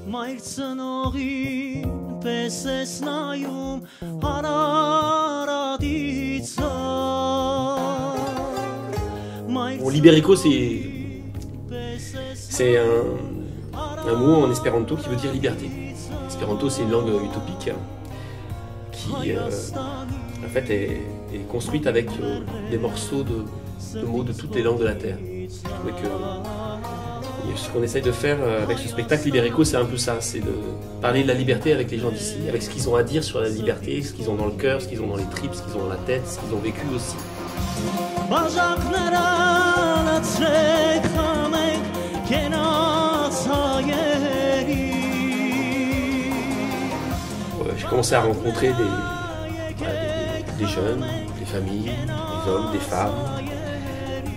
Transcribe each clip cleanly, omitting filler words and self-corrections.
Bon, Liberico, c'est un mot en espéranto qui veut dire liberté. Espéranto, c'est une langue utopique qui en fait est construite avec des morceaux de mots de toutes les langues de la Terre. Ce qu'on essaye de faire avec ce spectacle Liberico, c'est un peu ça, c'est de parler de la liberté avec les gens d'ici, avec ce qu'ils ont à dire sur la liberté, ce qu'ils ont dans le cœur, ce qu'ils ont dans les tripes, ce qu'ils ont dans la tête, ce qu'ils ont vécu aussi. J'ai commencé à rencontrer des jeunes, des familles, des hommes, des femmes,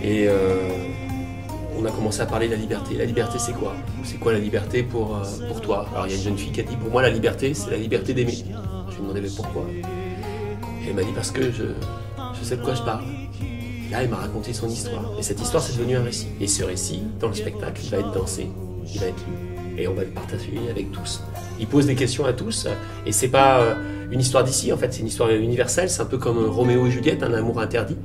et on a commencé à parler de la liberté. La liberté, c'est quoi? C'est quoi la liberté pour toi? Alors il y a une jeune fille qui a dit, pour moi la liberté, c'est la liberté d'aimer. Je lui ai demandé mais pourquoi? Et elle m'a dit parce que je sais de quoi je parle. Et là, elle m'a raconté son histoire. Et cette histoire, c'est devenu un récit. Et ce récit, dans le spectacle, il va être dansé, il va être lu. Et on va le partager avec tous. Il pose des questions à tous. Et c'est pas une histoire d'ici, en fait, c'est une histoire universelle. C'est un peu comme Roméo et Juliette, un amour interdit.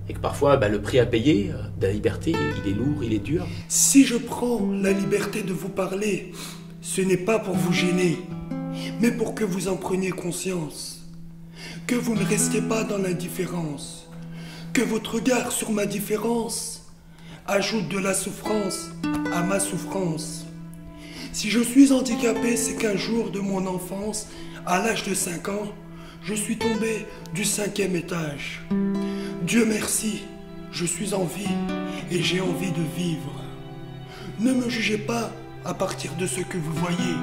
Et que parfois, le prix à payer de la liberté, il est lourd, il est dur. Si je prends la liberté de vous parler, ce n'est pas pour vous gêner, mais pour que vous en preniez conscience. Que vous ne restiez pas dans l'indifférence. Que votre regard sur ma différence ajoute de la souffrance à ma souffrance. Si je suis handicapé, c'est qu'un jour de mon enfance, à l'âge de 5 ans, je suis tombé du 5e étage. Dieu merci, je suis en vie et j'ai envie de vivre. Ne me jugez pas à partir de ce que vous voyez.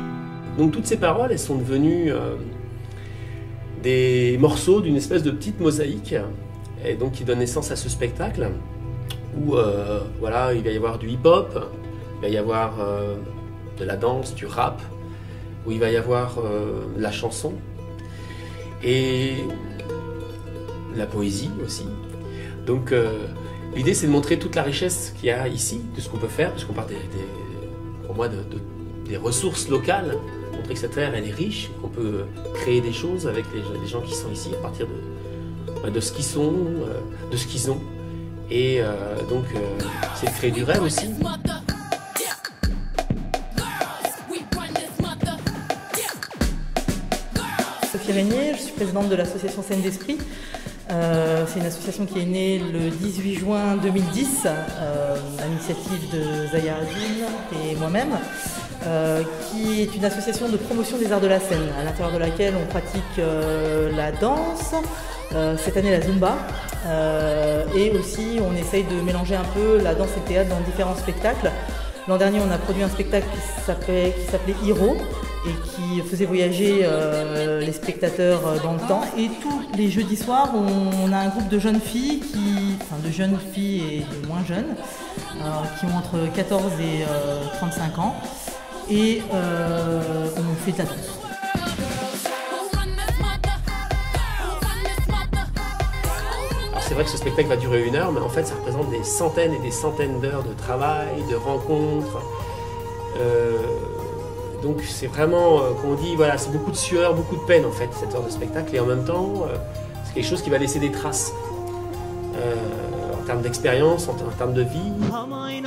Donc toutes ces paroles, elles sont devenues des morceaux d'une espèce de petite mosaïque, et donc qui donne naissance à ce spectacle où voilà, il va y avoir du hip-hop, il va y avoir de la danse, du rap, où il va y avoir de la chanson et la poésie aussi. Donc l'idée, c'est de montrer toute la richesse qu'il y a ici, de ce qu'on peut faire, parce qu'on parle pour moi des ressources locales, montrer que cette terre elle est riche, qu'on peut créer des choses avec les gens qui sont ici à partir de ce qu'ils sont, de ce qu'ils ont. Et donc c'est de créer du rêve aussi. Sophie Régnier, je suis présidente de l'association Scène d'Esprit. C'est une association qui est née le 18 juin 2010 à l'initiative de Zaya Azine et moi-même, qui est une association de promotion des arts de la scène, à l'intérieur de laquelle on pratique la danse, cette année la Zumba, et aussi on essaye de mélanger un peu la danse et le théâtre dans différents spectacles. L'an dernier, on a produit un spectacle qui s'appelait Hiro et qui faisait voyager les spectateurs dans le temps. Et tous les jeudis soirs, on a un groupe de jeunes filles, de jeunes filles et de moins jeunes, qui ont entre 14 et 35 ans. Et on fait de la danse. C'est vrai que ce spectacle va durer 1 heure, mais en fait ça représente des centaines et des centaines d'heures de travail, de rencontres. Donc c'est vraiment, comme on dit, voilà, c'est beaucoup de sueur, beaucoup de peine en fait, cette heure de spectacle. Et en même temps, c'est quelque chose qui va laisser des traces en termes d'expérience, en termes de vie.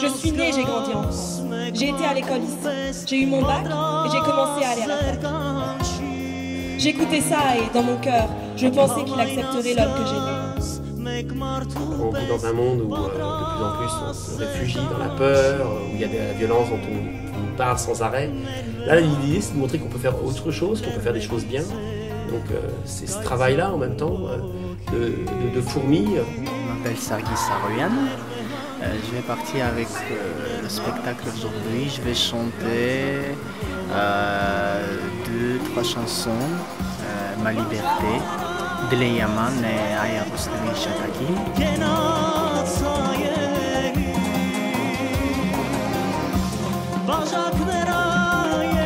Je suis née, j'ai grandi en France. J'ai été à l'école ici. J'ai eu mon bac et j'ai commencé à aller à la fac. J'écoutais ça et dans mon cœur, je pensais qu'il accepterait l'homme que j'étais. On vit dans un monde où de plus en plus on se réfugie dans la peur, où il y a de la violence dont on parle sans arrêt. Là, l'idée, c'est de montrer qu'on peut faire autre chose, qu'on peut faire des choses bien. Donc c'est ce travail-là en même temps de fourmi. Je m'appelle Sargis Saroyan. Je vais partir avec le spectacle aujourd'hui. Je vais chanter 2-3 chansons. Ma liberté, Dile Yaman et Aya Rostami Shataki.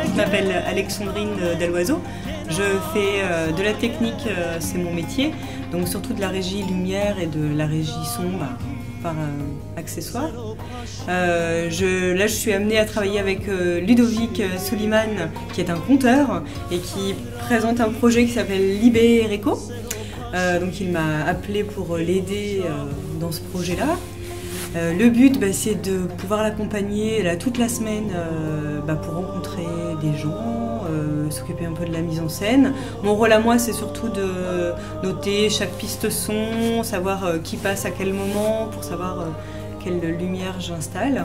Je m'appelle Alexandrine Deloiseau. Je fais de la technique, c'est mon métier, donc surtout de la régie lumière et de la régie son. accessoire. Là, je suis amenée à travailler avec Ludovic Soliman, qui est un conteur et qui présente un projet qui s'appelle Libéreco. Donc il m'a appelée pour l'aider dans ce projet-là. Le but, c'est de pouvoir l'accompagner toute la semaine pour rencontrer des gens, s'occuper un peu de la mise en scène. Mon rôle à moi, c'est surtout de noter chaque piste son, savoir qui passe à quel moment, pour savoir quelle lumière j'installe.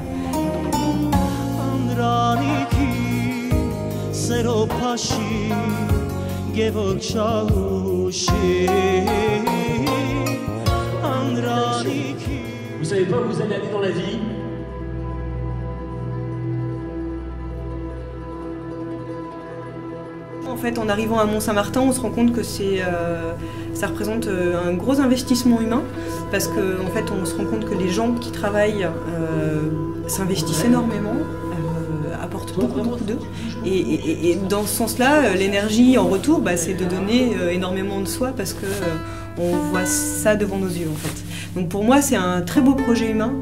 Vous savez pas où vous allez aller dans la vie? En fait, en arrivant à Mont-Saint-Martin, on se rend compte que ça représente un gros investissement humain, parce qu'en fait, on se rend compte que les gens qui travaillent s'investissent énormément, apportent beaucoup d'eux. Et dans ce sens-là, l'énergie en retour, c'est de donner énormément de soi, parce que on voit ça devant nos yeux, en fait. Donc pour moi, c'est un très beau projet humain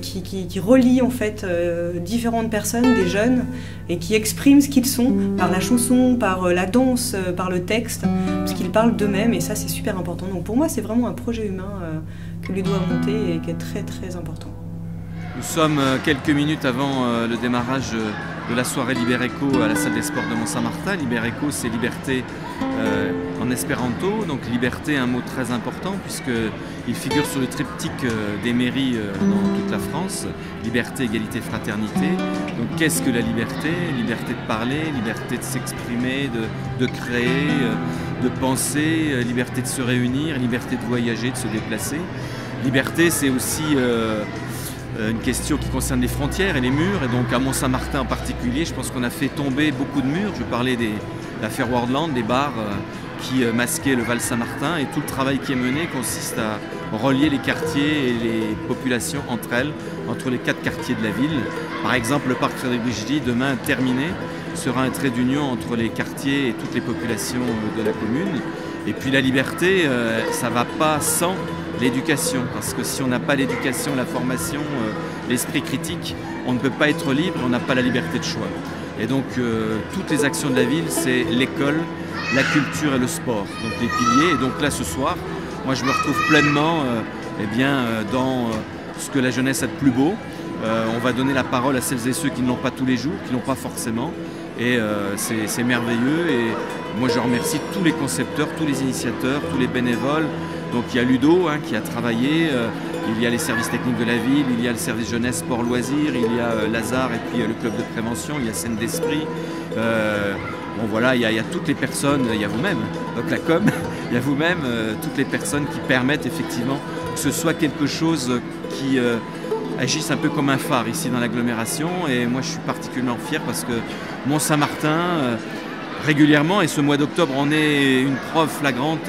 qui relie en fait différentes personnes, des jeunes, et qui expriment ce qu'ils sont par la chanson, par la danse, par le texte, parce qu'ils parlent d'eux-mêmes, et ça c'est super important. Donc pour moi, c'est vraiment un projet humain que Ludo a monté et qui est très très important. Nous sommes quelques minutes avant le démarrage de la soirée Libéreco à la salle des sports de Mont-Saint-Martin. Libéreco, c'est liberté en espéranto, donc liberté, un mot très important puisqu'il figure sur le triptyque des mairies dans toute la France, liberté, égalité, fraternité. Donc qu'est-ce que la liberté? Liberté de parler, liberté de s'exprimer, de créer, de penser, liberté de se réunir, liberté de voyager, de se déplacer. Liberté, c'est aussi une question qui concerne les frontières et les murs, et donc à Mont-Saint-Martin en particulier, je pense qu'on a fait tomber beaucoup de murs. Je parlais de la Fairwordland, des bars qui masquaient le Val Saint-Martin, et tout le travail qui est mené consiste à relier les quartiers et les populations entre elles, entre les 4 quartiers de la ville. Par exemple, le parc Frédéric-Bigely, demain terminé, sera un trait d'union entre les quartiers et toutes les populations de la commune. Et puis la liberté, ça ne va pas sans l'éducation, parce que si on n'a pas l'éducation, la formation, l'esprit critique, on ne peut pas être libre, on n'a pas la liberté de choix. Et donc toutes les actions de la ville, c'est l'école, la culture et le sport, donc les piliers. Et donc là ce soir, moi je me retrouve pleinement dans ce que la jeunesse a de plus beau. On va donner la parole à celles et ceux qui ne l'ont pas tous les jours, qui ne l'ont pas forcément. Et c'est merveilleux, et moi je remercie tous les concepteurs, tous les initiateurs, tous les bénévoles. Donc il y a Ludo qui a travaillé, il y a les services techniques de la ville, il y a le service jeunesse, sport, loisirs, il y a Lazare et puis le club de prévention, il y a Scène d'Esprit. Bon voilà, il y a toutes les personnes, il y a vous-même, donc la com, il y a vous-même, toutes les personnes qui permettent effectivement que ce soit quelque chose qui agisse un peu comme un phare ici dans l'agglomération. Et moi je suis particulièrement fier parce que Mont-Saint-Martin, régulièrement, et ce mois d'octobre en est une preuve flagrante,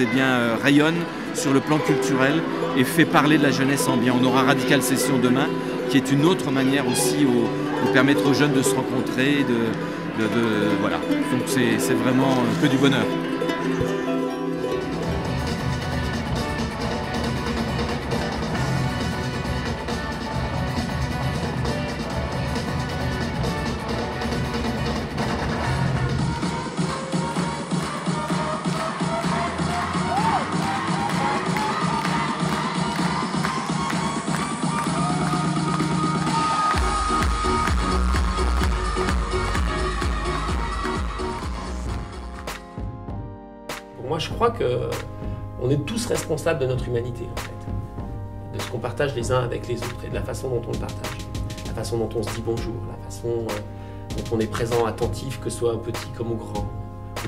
rayonne sur le plan culturel et fait parler de la jeunesse en bien. On aura Radical Session demain, qui est une autre manière aussi de permettre aux jeunes de se rencontrer, voilà. Donc c'est vraiment que du bonheur. Moi, je crois qu'on est tous responsables de notre humanité, en fait. De ce qu'on partage les uns avec les autres et de la façon dont on le partage. La façon dont on se dit bonjour, la façon dont on est présent, attentif, que ce soit au petit comme au grand,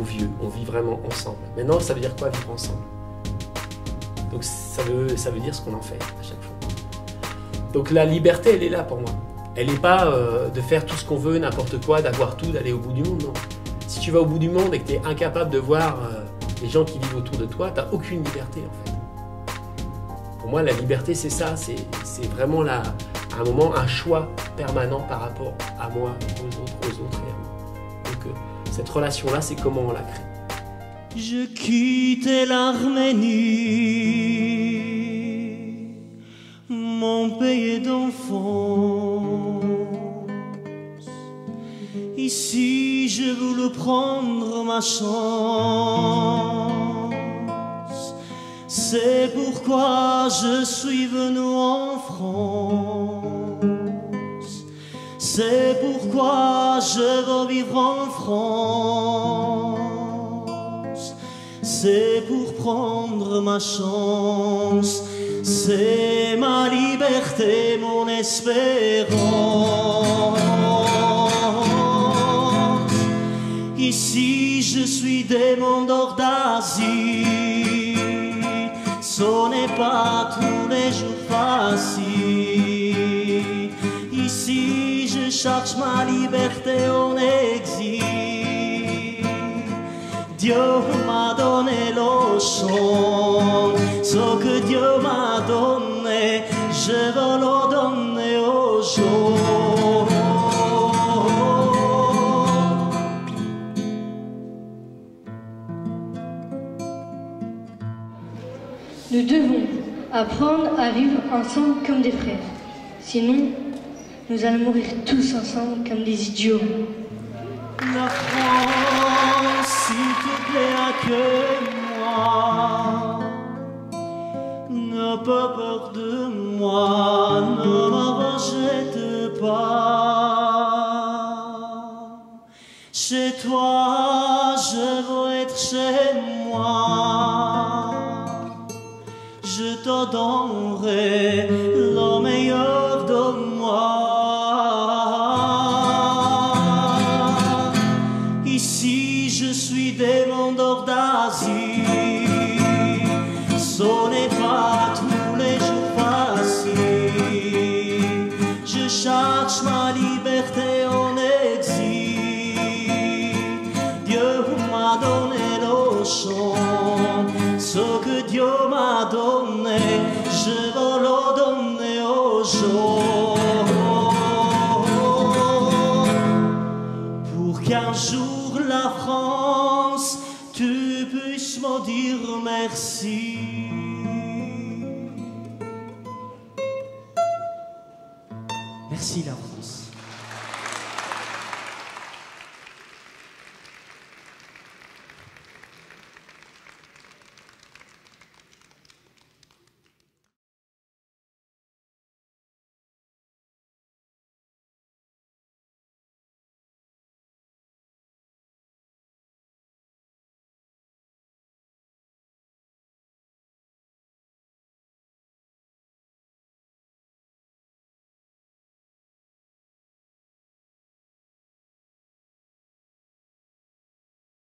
au vieux. On vit vraiment ensemble. Maintenant, ça veut dire quoi, vivre ensemble? Donc, ça veut dire ce qu'on en fait à chaque fois. Donc, la liberté, elle est là pour moi. Elle n'est pas de faire tout ce qu'on veut, n'importe quoi, d'avoir tout, d'aller au bout du monde, non. Si tu vas au bout du monde et que tu es incapable de voir les gens qui vivent autour de toi, tu n'as aucune liberté en fait. Pour moi, la liberté, c'est ça, c'est vraiment à un moment un choix permanent par rapport à moi, aux autres et à moi. Donc cette relation-là, c'est comment on la crée. Je quitte l'Arménie, épopée d'enfance. Ici je voulais prendre ma chance. C'est pourquoi je suis venu en France. C'est pourquoi je veux vivre en France. C'est pour prendre ma chance. C'est ma liberté, mon espérance. Ici je suis demandeur d'asile. Ce n'est pas tous les jours facile. Ici je cherche ma liberté en exil. Dieu m'a donné le chant. Ce que Dieu m'a donné, je veux le donner aux gens. Nous devons apprendre à vivre ensemble comme des frères. Sinon, nous allons mourir tous ensemble comme des idiots. La France, s'il te plaît, accueille-moi. N'aie pas peur de moi, ne me rejette pas. Chez toi, je veux être chez moi. Je te donnerai le meilleur de moi. Ici je suis demandeur d'asile. Ce n'est pas tous les jours facile. Je cherche ma liberté en exil. Dieu m'a donné le chant. Ce que Dieu m'a donné, je veux le donner aux gens. Pour qu'un jour la France, tu puisses me dire merci. Merci la France.